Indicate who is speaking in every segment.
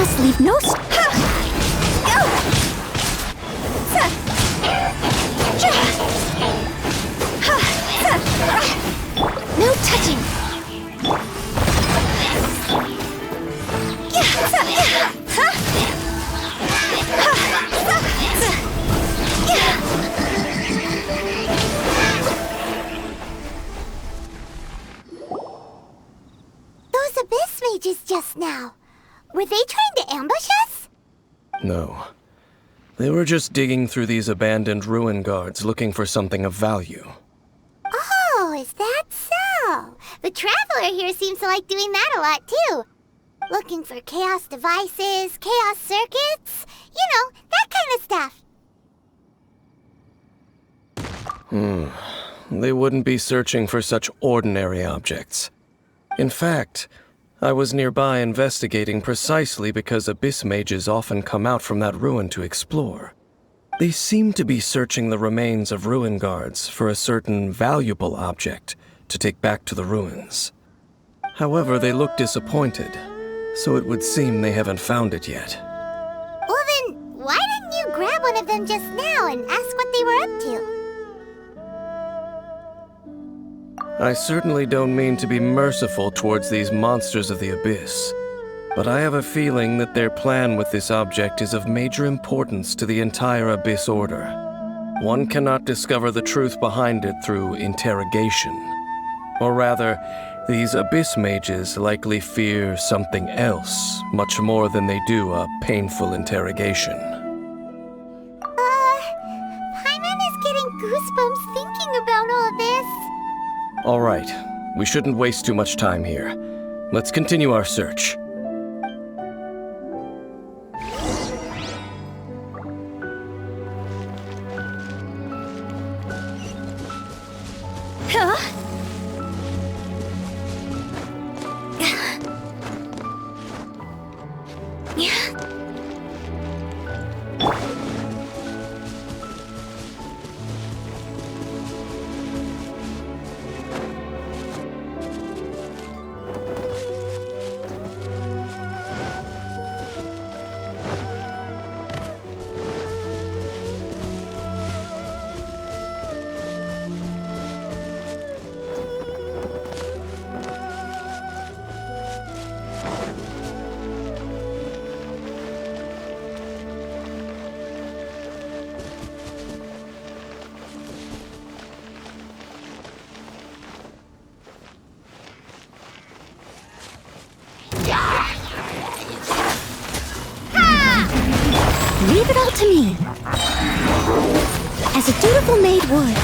Speaker 1: must leave no no touching.
Speaker 2: Those abyss mages just now. Were they trying to ambush us?
Speaker 3: No. They were just digging through these abandoned ruin guards looking for something of value.
Speaker 2: Oh, is that so? The Traveler here seems to like doing that a lot, too. Looking for chaos devices, chaos circuits, you know, that kind of stuff.
Speaker 3: They wouldn't be searching for such ordinary objects. In fact, I was nearby investigating precisely because abyss mages often come out from that ruin to explore. They seem to be searching the remains of ruin guards for a certain valuable object to take back to the ruins. However, they look disappointed, so it would seem they haven't found it yet.
Speaker 2: Well then, why didn't you grab one of them just now and ask what they were up to?
Speaker 3: I certainly don't mean to be merciful towards these monsters of the abyss, but I have a feeling that their plan with this object is of major importance to the entire Abyss Order. One cannot discover the truth behind it through interrogation. Or rather, these Abyss mages likely fear something else, much more than they do a painful interrogation.
Speaker 2: Paimon is getting goosebumps thinking about all this.
Speaker 3: All right, we shouldn't waste too much time here. Let's continue our search.
Speaker 1: Leave it all to me, as a dutiful maid would.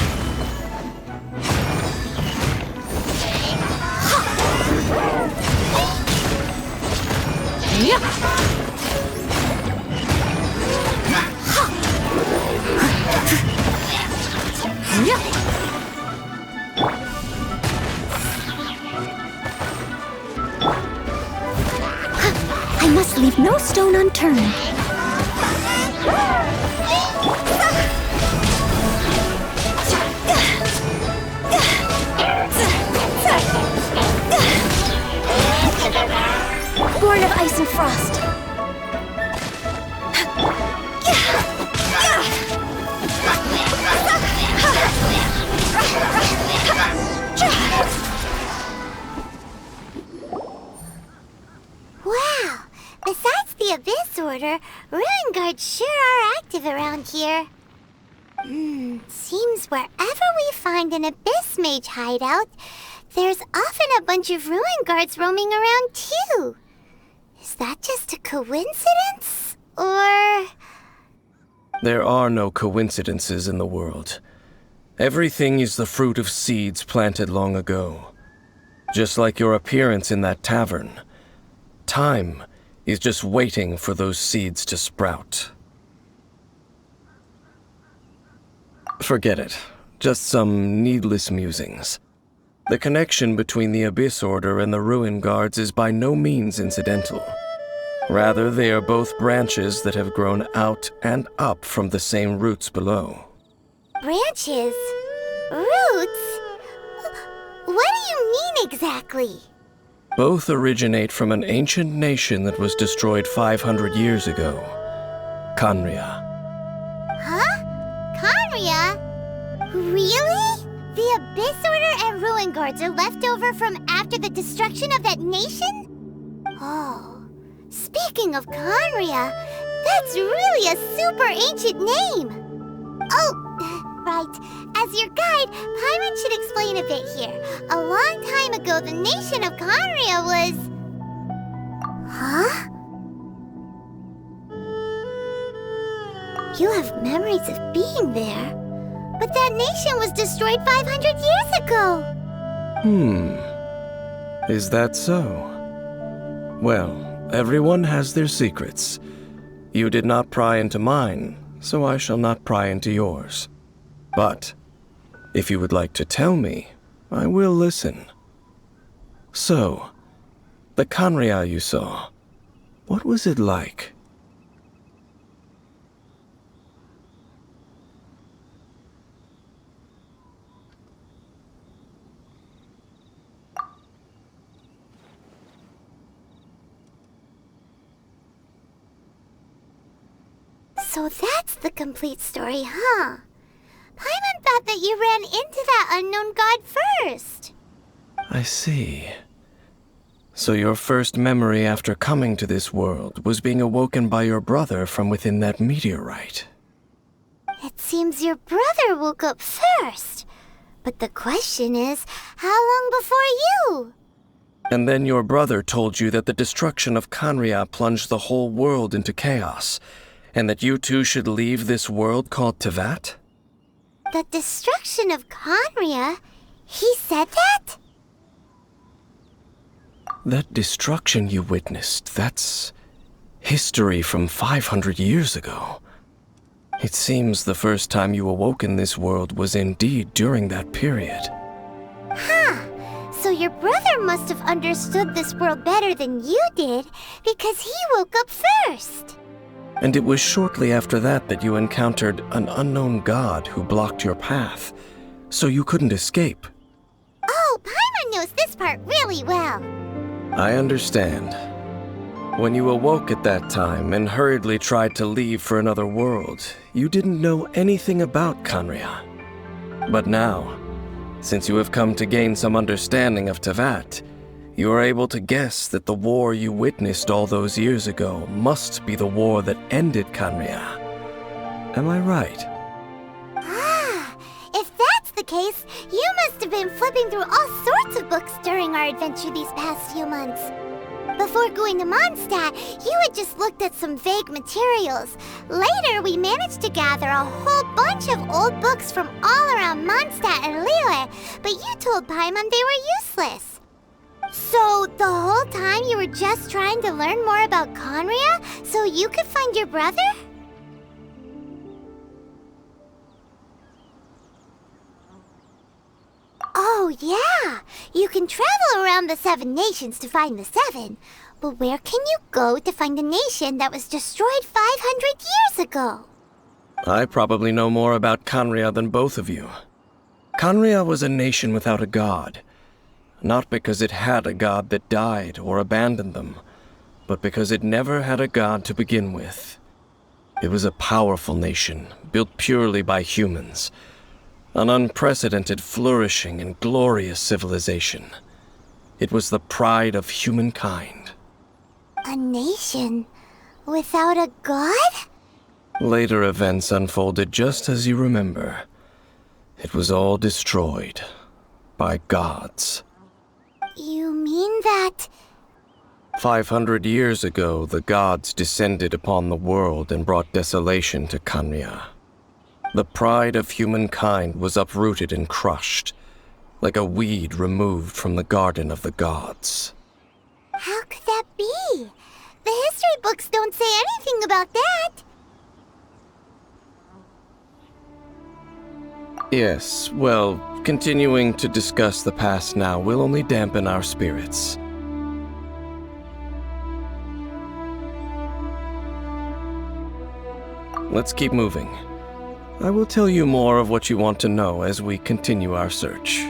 Speaker 1: I must leave no stone unturned. Born of ice and frost.
Speaker 2: Wow! Besides the Abyss Order, Ruin Guards sure are active around here. Seems wherever we find an Abyss Mage hideout, there's often a bunch of Ruin Guards roaming around too. Is that just a coincidence? Or...
Speaker 3: There are no coincidences in the world. Everything is the fruit of seeds planted long ago. Just like your appearance in that tavern. Time is just waiting for those seeds to sprout. Forget it. Just some needless musings. The connection between the Abyss Order and the Ruin Guards is by no means incidental. Rather, they are both branches that have grown out and up from the same roots below.
Speaker 2: branches? Roots? What do you mean exactly?
Speaker 3: Both originate from an ancient nation that was destroyed 500 years ago, Khaenri'ah.
Speaker 2: Huh? Khaenri'ah? Really? The Abyss Order and Ruin Guards are left over from after the destruction of that nation? Oh, speaking of Khaenri'ah, that's really a super ancient name. Oh, right. As your guide, Paimon should explain a bit here. A long time ago, the nation of Khaenri'ah was... Huh? You have memories of being there. But that nation was destroyed 500 years ago.
Speaker 3: Is that so? Well, everyone has their secrets. You did not pry into mine, so I shall not pry into yours. But if you would like to tell me, I will listen. So, the Khaenri'ah you saw, what was it like?
Speaker 2: So that's the complete story, huh? Paimon thought that you ran into that unknown god first.
Speaker 3: I see. So your first memory after coming to this world was being awoken by your brother from within that meteorite.
Speaker 2: It seems your brother woke up first. But the question is, how long before you?
Speaker 3: And then your brother told you that the destruction of Khaenri'ah plunged the whole world into chaos, and that you two should leave this world called Teyvat?
Speaker 2: The destruction of Khaenri'ah? He said that?
Speaker 3: That destruction you witnessed, that's history from 500 years ago. It seems the first time you awoke in this world was indeed during that period.
Speaker 2: Huh. So your brother must have understood this world better than you did, because he woke up first.
Speaker 3: And it was shortly after that that you encountered an unknown god who blocked your path, so you couldn't escape.
Speaker 2: Oh, Paimon knows this part really well.
Speaker 3: I understand. When you awoke at that time and hurriedly tried to leave for another world, you didn't know anything about Khaenri'ah. But now, since you have come to gain some understanding of Teyvat, you are able to guess that the war you witnessed all those years ago must be the war that ended Khaenri'ah. Am I right?
Speaker 2: Ah, if that's the case, you must have been flipping through all sorts of books during our adventure these past few months. Before going to Mondstadt, you had just looked at some vague materials. Later, we managed to gather a whole bunch of old books from all around Mondstadt and Liyue, but you told Paimon they were useless. So, the whole time you were just trying to learn more about Khaenri'ah so you could find your brother? Oh, yeah! You can travel around the 7 nations to find the 7. But where can you go to find a nation that was destroyed 500 years ago?
Speaker 3: I probably know more about Khaenri'ah than both of you. Khaenri'ah was a nation without a god. Not because it had a god that died or abandoned them, but because it never had a god to begin with. It was a powerful nation, built purely by humans. An unprecedented, flourishing, and glorious civilization. It was the pride of humankind.
Speaker 2: A nation without a god?
Speaker 3: Later events unfolded just as you remember. It was all destroyed by gods.
Speaker 2: You mean that...
Speaker 3: 500 years ago, the gods descended upon the world and brought desolation to Khaenri'ah. The pride of humankind was uprooted and crushed, like a weed removed from the garden of the gods.
Speaker 2: How could that be? The history books don't say anything about that.
Speaker 3: Yes, well, continuing to discuss the past now will only dampen our spirits. Let's keep moving. I will tell you more of what you want to know as we continue our search.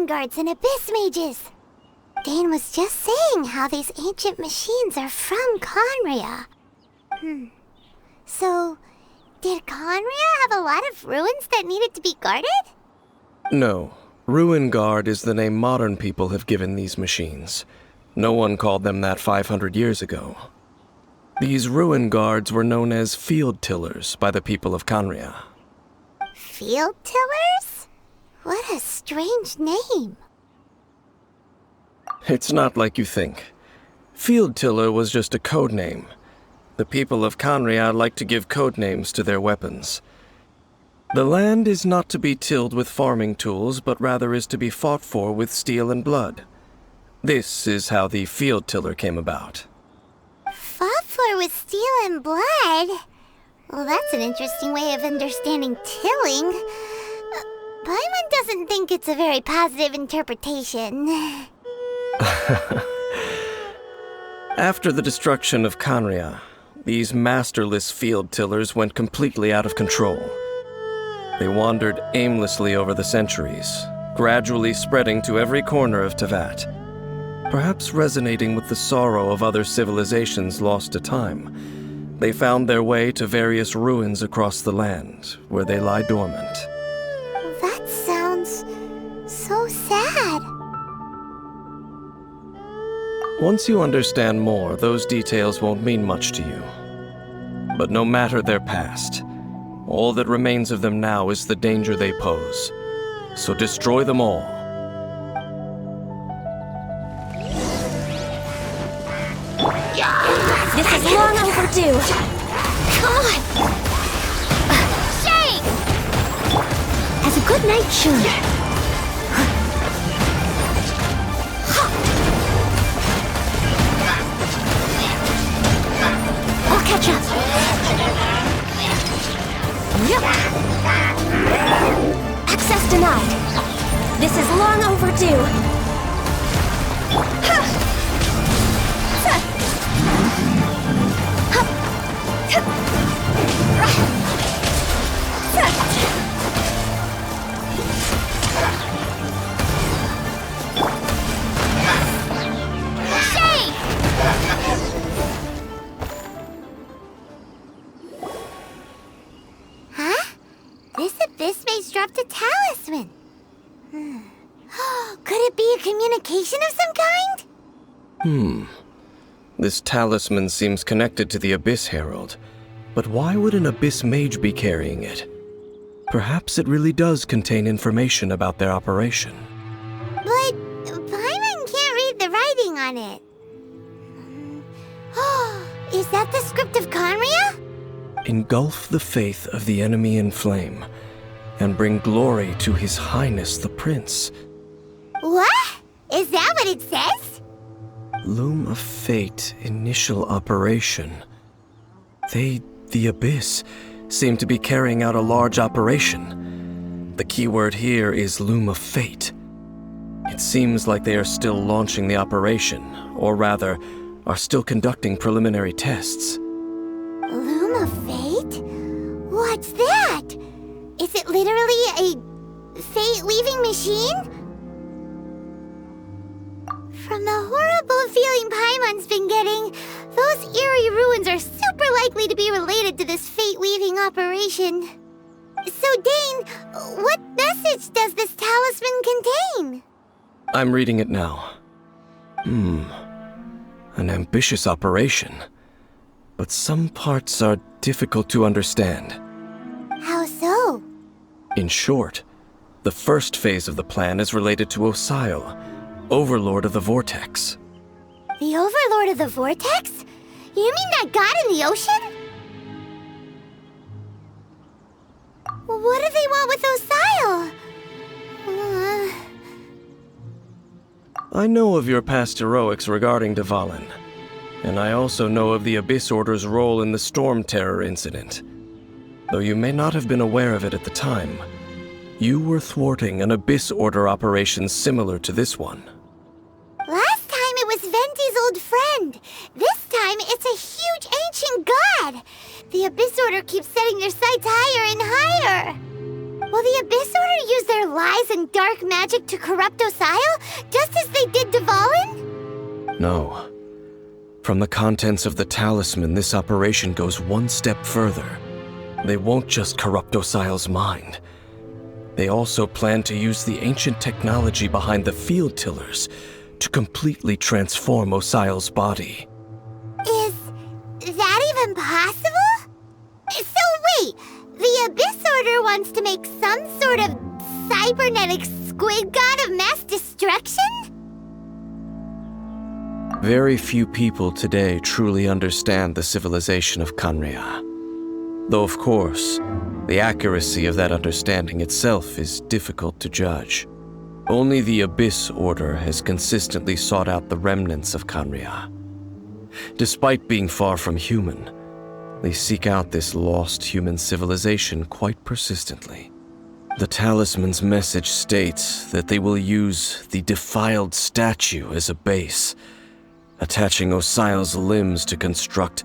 Speaker 2: ruin guards and abyss mages. Dane was just saying how these ancient machines are from Conria. So, did Conria have a lot of ruins that needed to be guarded?
Speaker 3: No. Ruin Guard is the name modern people have given these machines. No one called them that 500 years ago. These Ruin Guards were known as Field Tillers by the people of Conria.
Speaker 2: Field Tillers? What a strange name.
Speaker 3: It's not like you think. Field Tiller was just a code name. The people of Conria like to give code names to their weapons. The land is not to be tilled with farming tools, but rather is to be fought for with steel and blood. This is how the Field Tiller came about.
Speaker 2: Fought for with steel and blood? Well, that's an interesting way of understanding tilling. Paimon doesn't think it's a very positive interpretation.
Speaker 3: After the destruction of Conria, these masterless field tillers went completely out of control. They wandered aimlessly over the centuries, gradually spreading to every corner of Teyvat, perhaps resonating with the sorrow of other civilizations lost to time. They found their way to various ruins across the land, where they lie dormant.
Speaker 2: That sounds so sad.
Speaker 3: Once you understand more, those details won't mean much to you. But no matter their past, all that remains of them now is the danger they pose. So destroy them all.
Speaker 1: This is long overdue. Come on!
Speaker 2: Shake!
Speaker 1: As a good knight should. I'll catch up. Yep. Access denied. This is long overdue.
Speaker 2: This abyss maze dropped a talisman. Could it be a communication of some kind?
Speaker 3: This talisman seems connected to the Abyss Herald. But why would an Abyss Mage be carrying it? Perhaps it really does contain information about their operation.
Speaker 2: But Paimon can't read the writing on it. Is that the script of Conria?
Speaker 3: Engulf the faith of the enemy in flame, and bring glory to His Highness the Prince.
Speaker 2: What? Is that what it says?
Speaker 3: Loom of Fate, initial operation. They, the Abyss, seem to be carrying out a large operation. The keyword here is Loom of Fate. It seems like they are still launching the operation, or rather, are still conducting preliminary tests.
Speaker 2: Loom of Fate? What's that? Is it literally a fate-weaving machine? From the horrible feeling Paimon's been getting, those eerie ruins are super likely to be related to this fate-weaving operation. So, Dane, what message does this talisman contain?
Speaker 3: I'm reading it now. An ambitious operation. But some parts are difficult to understand.
Speaker 2: How so?
Speaker 3: In short, the first phase of the plan is related to Osile, Overlord of the Vortex.
Speaker 2: The Overlord of the Vortex? You mean that god in the ocean? What do they want with Osile?
Speaker 3: I know of your past heroics regarding Dvalin, and I also know of the Abyss Order's role in the Storm Terror incident. Though you may not have been aware of it at the time, you were thwarting an Abyss Order operation similar to this one.
Speaker 2: Last time it was Venti's old friend. This time it's a huge ancient god. The Abyss Order keeps setting their sights higher and higher. Will the Abyss Order use their lies and dark magic to corrupt Osile, just as they did Dvalin?
Speaker 3: No. From the contents of the talisman, this operation goes one step further. They won't just corrupt Osile's mind. They also plan to use the ancient technology behind the field tillers to completely transform Osile's body.
Speaker 2: Is that even possible? So wait, the Abyss Order wants to make some sort of cybernetic squid god of mass destruction?
Speaker 3: Very few people today truly understand the civilization of Khaenri'ah. Though of course, the accuracy of that understanding itself is difficult to judge. Only the Abyss Order has consistently sought out the remnants of Khaenri'ah. Despite being far from human, they seek out this lost human civilization quite persistently. The talisman's message states that they will use the defiled statue as a base, attaching Osile's limbs to construct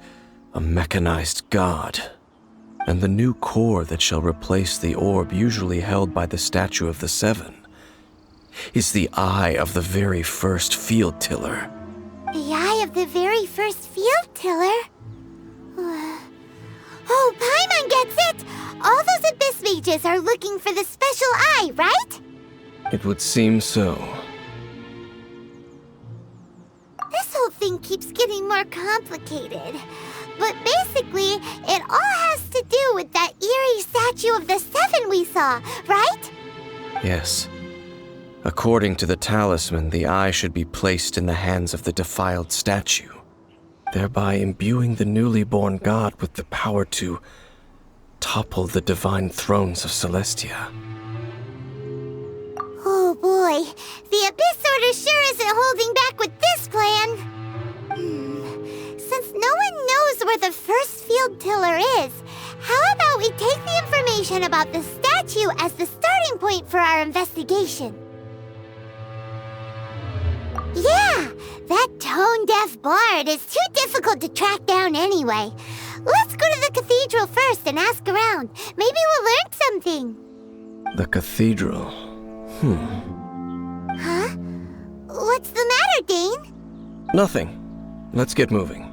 Speaker 3: a mechanized god. And the new core that shall replace the orb usually held by the Statue of the Seven is the eye of the very first field tiller.
Speaker 2: The eye of the very first field tiller? Oh, Paimon gets it! All those Abyss mages are looking for the special eye, right?
Speaker 3: It would seem so.
Speaker 2: This whole thing keeps getting more complicated. But basically, it all has to do with that eerie Statue of the Seven we saw, right?
Speaker 3: Yes. According to the talisman, the eye should be placed in the hands of the defiled statue, thereby imbuing the newly born god with the power to topple the divine thrones of Celestia.
Speaker 2: Oh boy, the Abyss Order sure isn't holding back with this plan. Since no one knows where the first field tiller is, how about we take the information about the statue as the starting point for our investigation? Yeah, that tone-deaf bard is too difficult to track down anyway. Let's go to the cathedral first and ask around. Maybe we'll learn something.
Speaker 3: The cathedral.
Speaker 2: Huh? What's the matter, Dane?
Speaker 3: Nothing. Let's get moving.